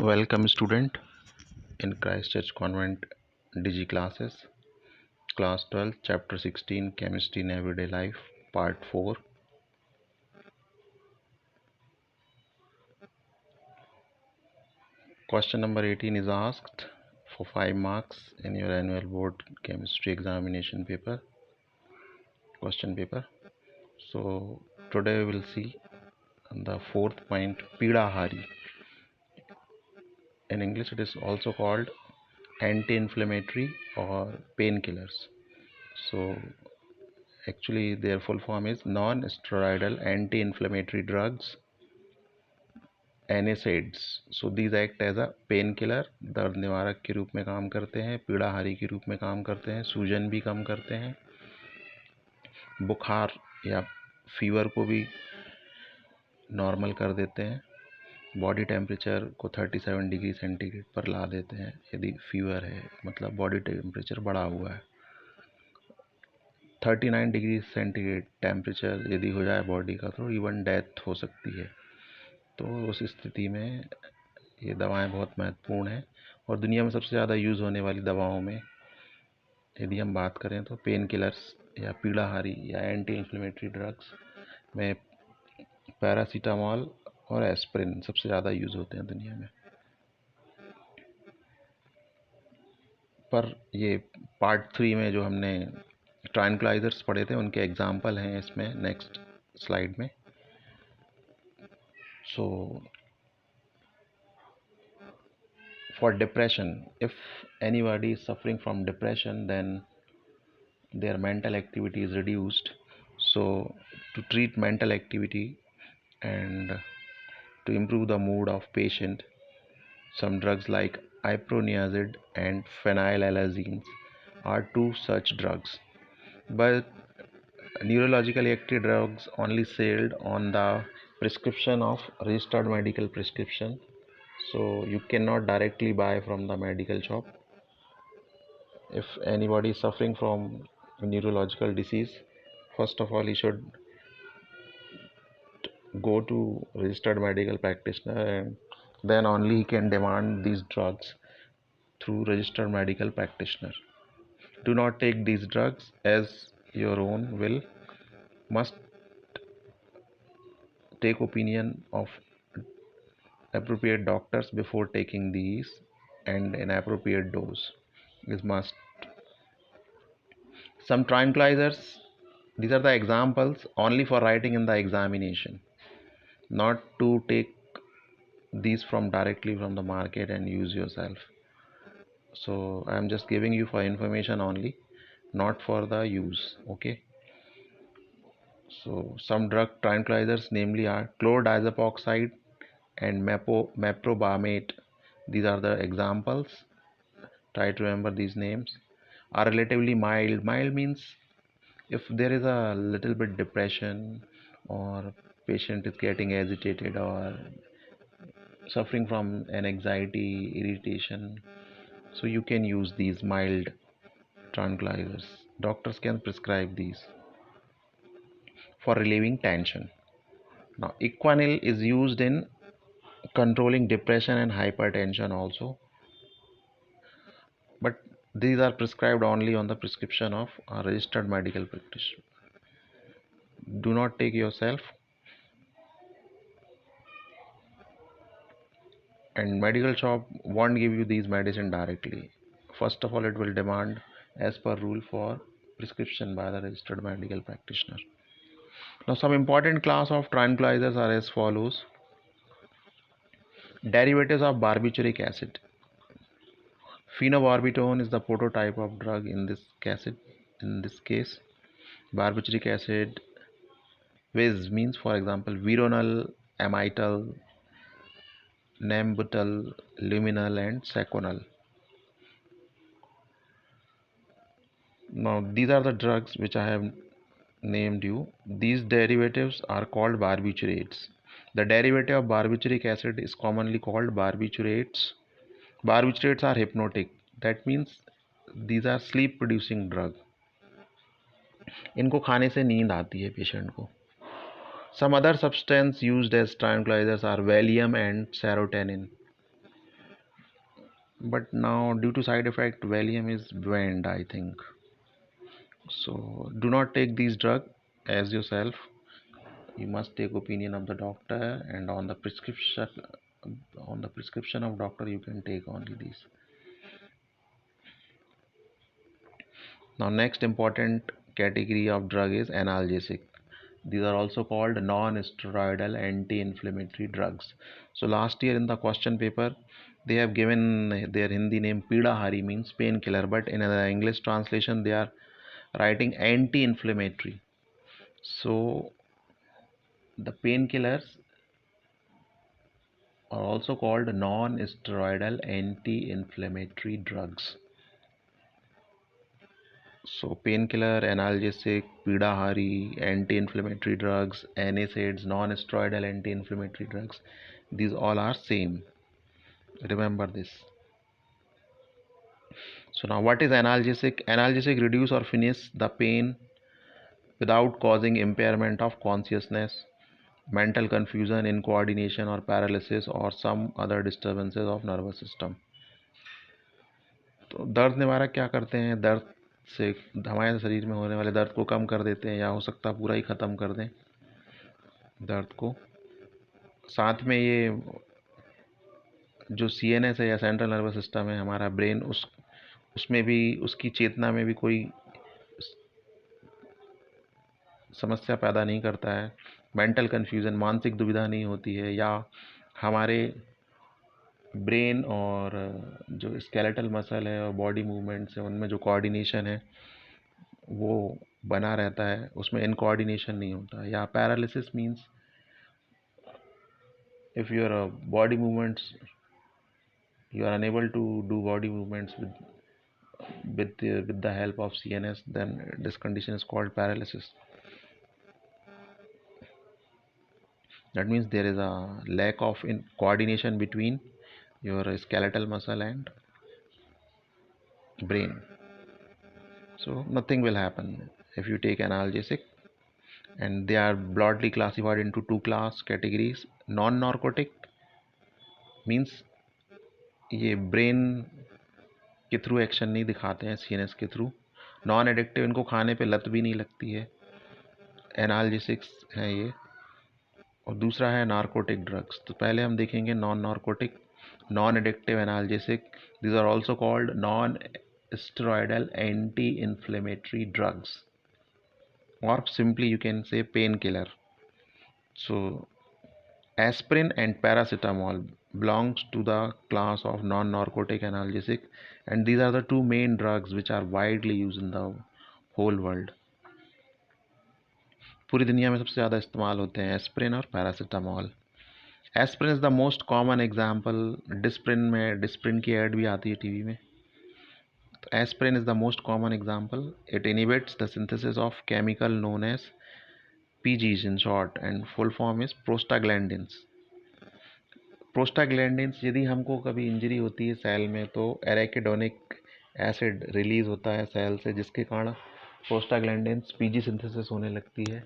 Welcome student in Christchurch Convent Digi classes, class 12, chapter 16, chemistry in everyday life, part 4. Question number 18 is asked for 5 marks in your annual board chemistry examination question paper. So today we will see the fourth point, Pidahari. In English it is also called anti-inflammatory or painkillers. So actually their full form is non-steroidal anti-inflammatory drugs, NSAIDs. So these act as a pain killer, दर्द निवारक के रूप में काम करते हैं, पीड़ाहारी के रूप में काम करते हैं, सूजन भी कम करते हैं, बुखार या फीवर को भी नॉर्मल कर देते हैं, बॉडी टेम्परेचर को 37 डिग्री सेंटीग्रेड पर ला देते हैं यदि फीवर है, मतलब बॉडी टेम्परेचर बढ़ा हुआ है। 39 डिग्री सेंटीग्रेड टेम्परेचर यदि हो जाए बॉडी का तो इवन डेथ हो सकती है। तो उस स्थिति में ये दवाएं बहुत महत्वपूर्ण हैं और दुनिया में सबसे ज़्यादा यूज़ होने वाली दवाओं में यदि हम बात करें तो पेन किलर्स या पीड़ाहारी या एंटी इन्फ्लेमेटरी ड्रग्स में पैरासीटामॉल और एस्प्रिन सबसे ज़्यादा यूज़ होते हैं दुनिया में। पर ये पार्ट 3 में जो हमने ट्रैंक्विलाइजर्स पढ़े थे उनके एग्जाम्पल हैं इसमें नेक्स्ट स्लाइड में। सो for depression, if anybody is suffering from depression, then their mental activity is reduced. So to treat mental activity and to improve the mood of patient, some drugs like iproniazid and phenylalazine are two such drugs. But neurologically active drugs only sold on the prescription of registered medical prescription, so you cannot directly buy from the medical shop. If anybody is suffering from a neurological disease, first of all he should go to registered medical practitioner, and then only he can demand these drugs through registered medical practitioner. Do not take these drugs as your own will. Must take opinion of appropriate doctors before taking these, and an appropriate dose is must. Some tranquilizers, these are the examples only for writing in the examination, not to take these from directly from the market and use yourself. So I am just giving you for information only, not for the use. Okay. So some drug tranquilizers namely are chlordiazepoxide and meprobamate. These are the examples. Try to remember these names. Are relatively mild. Mild means if there is a little bit depression or patient is getting agitated or suffering from an anxiety, irritation, so you can use these mild tranquilizers. Doctors can prescribe these for relieving tension. Now Equanil is used in controlling depression and hypertension also, but these are prescribed only on the prescription of a registered medical practitioner. Do not take yourself, and medical shop won't give you these medicine directly. First of all, it will demand as per rule for prescription by the registered medical practitioner. Now some important class of tranquilizers are as follows. Derivatives of barbituric acid. Phenobarbital is the prototype of drug in this case. Barbituric acid, Viz means for example Veronal, Amital, Nembutal, Luminal and Seconal. Now these are the drugs which I have named you. These derivatives are called barbiturates. The derivative of barbituric acid is commonly called barbiturates. Barbiturates are hypnotic. That means these are sleep producing drug. इनको खाने से नींद आती है patient को. Some other substance used as tranquilizers are Valium and serotonin. but now due to side effect Valium is banned, I think. So do not take these drug as yourself. You must take opinion of the doctor, and on the prescription of doctor you can take only these. Now next important category of drug is analgesic. These are also called non-steroidal anti-inflammatory drugs. So last year in the question paper they have given their Hindi name Pida Hari, means painkiller, but in the English translation they are writing anti-inflammatory. So the painkillers are also called non-steroidal anti-inflammatory drugs. So painkiller, analgesic, Pidahari, anti-inflammatory drugs, NSAIDs, non-steroidal anti-inflammatory drugs, these all are same. Remember this. So now what is analgesic? Analgesic reduce or finish the pain without causing impairment of consciousness, mental confusion, incoordination or paralysis or some other disturbances of nervous system. तो दर्द निवारक क्या करते हैं? दर्द से हमारे शरीर में होने वाले दर्द को कम कर देते हैं, या हो सकता है पूरा ही ख़त्म कर दें दर्द को। साथ में ये जो CNS है या सेंट्रल नर्वस सिस्टम है हमारा ब्रेन, उसमें भी, उसकी चेतना में भी कोई समस्या पैदा नहीं करता है। मेंटल कन्फ्यूज़न, मानसिक दुविधा नहीं होती है, या हमारे ब्रेन और जो स्केलेटल मसल है और बॉडी मूवमेंट्स है उनमें जो कोऑर्डिनेशन है वो बना रहता है, उसमें इनकोऑर्डिनेशन नहीं होता। या paralysis means if your body movements, you are unable to do body movements with the help of CNS, then this condition is called paralysis. That means there is a lack of coordination between your skeletal muscle and brain, so nothing will happen if you take analgesic. And they are broadly classified into two categories. Non-narcotic means ये brain के through action नहीं दिखाते हैं, CNS के through. Non addictive, इनको खाने पे लत भी नहीं लगती है, एनाल्जेसिक्स हैं ये। और दूसरा है नार्कोटिक ड्रग्स। तो पहले हम देखेंगे non narcotic, non addictive analgesic. These are also called non steroidal anti inflammatory drugs, और simply you can say pain killer. So aspirin and paracetamol belongs to the class of non-narcotic analgesic, and these are the two main drugs which are widely used in the whole world. पूरी दुनिया में सबसे ज़्यादा इस्तेमाल होते हैं aspirin और paracetamol. Aspirin is the most common example. Disprin की ऐड भी आती है टीवी में। तो aspirin is the most common example. It inhibits the synthesis of chemical known as PGs in short, and full form is prostaglandins. Prostaglandins, यदि हमको कभी injury होती है सेल में तो एराकिडोनिक एसिड रिलीज होता है सेल से, जिसके कारण प्रोस्टाग्लैंडिन्स PG सिंथेसिस होने लगती है।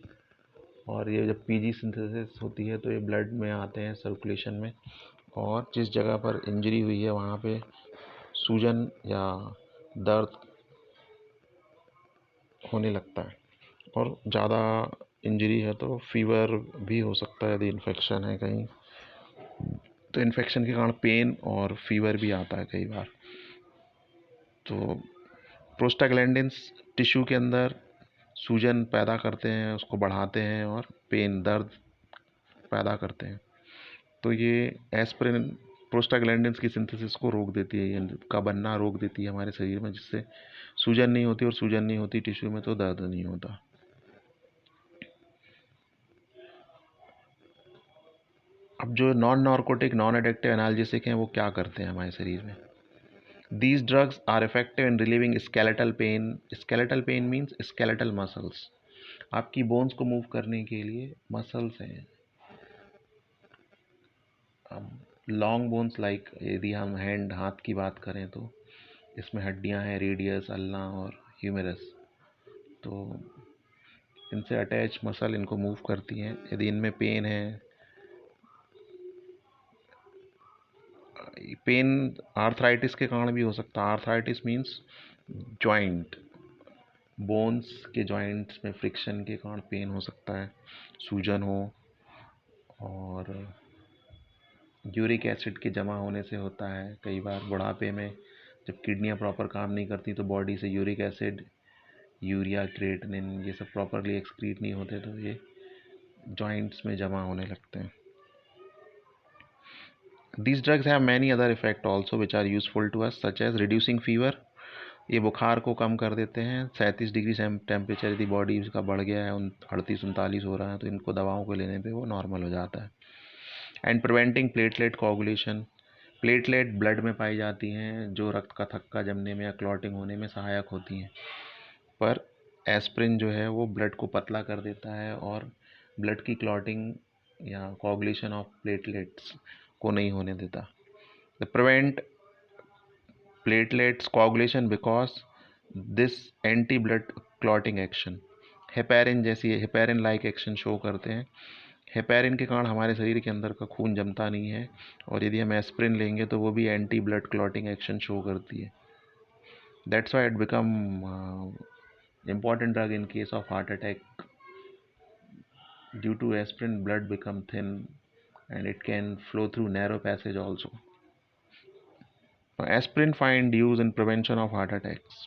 और ये जब PG सिंथेसिस होती है तो ये ब्लड में आते हैं सर्कुलेशन में, और जिस जगह पर इंजरी हुई है वहाँ पे सूजन या दर्द होने लगता है। और ज़्यादा इंजरी है तो फीवर भी हो सकता है, यदि इन्फेक्शन है कहीं तो इन्फेक्शन के कारण पेन और फीवर भी आता है कई बार। तो प्रोस्टाग्लैंडिन्स टिश्यू के अंदर सूजन पैदा करते हैं, उसको बढ़ाते हैं और पेन, दर्द पैदा करते हैं। तो ये एस्पिरिन प्रोस्टाग्लैंडिन्स की सिंथेसिस को रोक देती है, इनका बनना रोक देती है हमारे शरीर में, जिससे सूजन नहीं होती, और सूजन नहीं होती टिश्यू में तो दर्द नहीं होता। अब जो non narcotic, non addictive analgesic हैं वो क्या करते हैं हमारे शरीर में? These drugs are effective in relieving skeletal pain. Skeletal pain means skeletal muscles. आपकी बोन्स को मूव करने के लिए मसल्स हैं। अब लॉन्ग बोन्स, लाइक यदि हम हाथ की बात करें तो इसमें हड्डियां हैं, रेडियस, अल्ना और ह्यूमेरस। तो इनसे अटैच मसल इनको मूव करती हैं। यदि इनमें पेन है, पेन आर्थराइटिस के कारण भी हो सकता है। आर्थराइटिस मीन्स जॉइंट, बोन्स के जॉइंट्स में फ्रिक्शन के कारण पेन हो सकता है, सूजन हो, और यूरिक एसिड के जमा होने से होता है। कई बार बुढ़ापे में जब किडनियाँ प्रॉपर काम नहीं करती तो बॉडी से यूरिक एसिड, यूरिया, क्रिएटिनिन ये सब प्रॉपरली एक्सक्रीट नहीं होते तो ये जॉइंट्स में जमा होने लगते हैं। These drugs have many other effects also which are useful to us, such as reducing fever. ये बुखार को कम कर देते हैं। 37 डिग्री टेम्परेचर यदि बॉडी का बढ़ गया है, 38-39 हो रहा है, तो इनको दवाओं को लेने पे वो नॉर्मल हो जाता है। And preventing platelet coagulation, platelet blood में पाई जाती हैं जो रक्त का थक्का जमने में या क्लॉटिंग होने में सहायक होती हैं, पर एस्प्रिन जो है वो ब्लड को पतला कर देता है और ब्लड की क्लॉटिंग या कोगुलेशन ऑफ प्लेटलेट्स को नहीं होने देता। The prevent platelets coagulation because this anti blood clotting action, heparin जैसी हेपेरिन लाइक एक्शन शो करते हैं। हेपेरिन के कारण हमारे शरीर के अंदर का खून जमता नहीं है, और यदि हम एस्प्रिन लेंगे तो वो भी anti blood clotting action show करती है। That's why it become important drug in case of heart attack. Due to aspirin, blood become thin and it can flow through narrow passage also. Aspirin find use in prevention of heart attacks.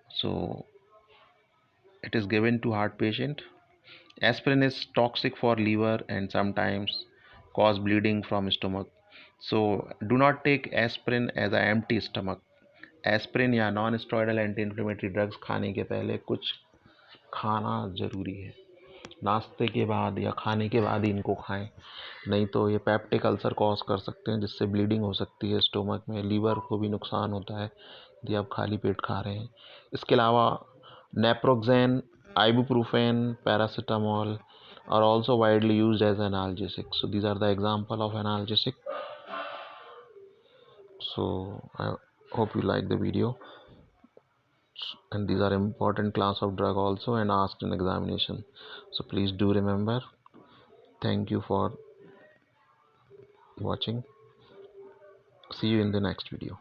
So it is given to heart patient. Aspirin is toxic for liver and sometimes cause bleeding from stomach. So do not take aspirin as an empty stomach. Aspirin या non steroidal anti inflammatory drugs खाने के पहले कुछ खाना ज़रूरी है। नाश्ते के बाद या खाने के बाद ही इनको खाएं, नहीं तो ये पेप्टिक अल्सर कॉज कर सकते हैं जिससे ब्लीडिंग हो सकती है स्टोमक में। लीवर को भी नुकसान होता है यदि आप खाली पेट खा रहे हैं। इसके अलावा naproxen, ibuprofen, paracetamol are also widely used as analgesic. So these are the example of analgesic. So I hope you like the video, and these are important class of drug also and asked in examination, so please do remember. Thank you for watching. See you in the next video.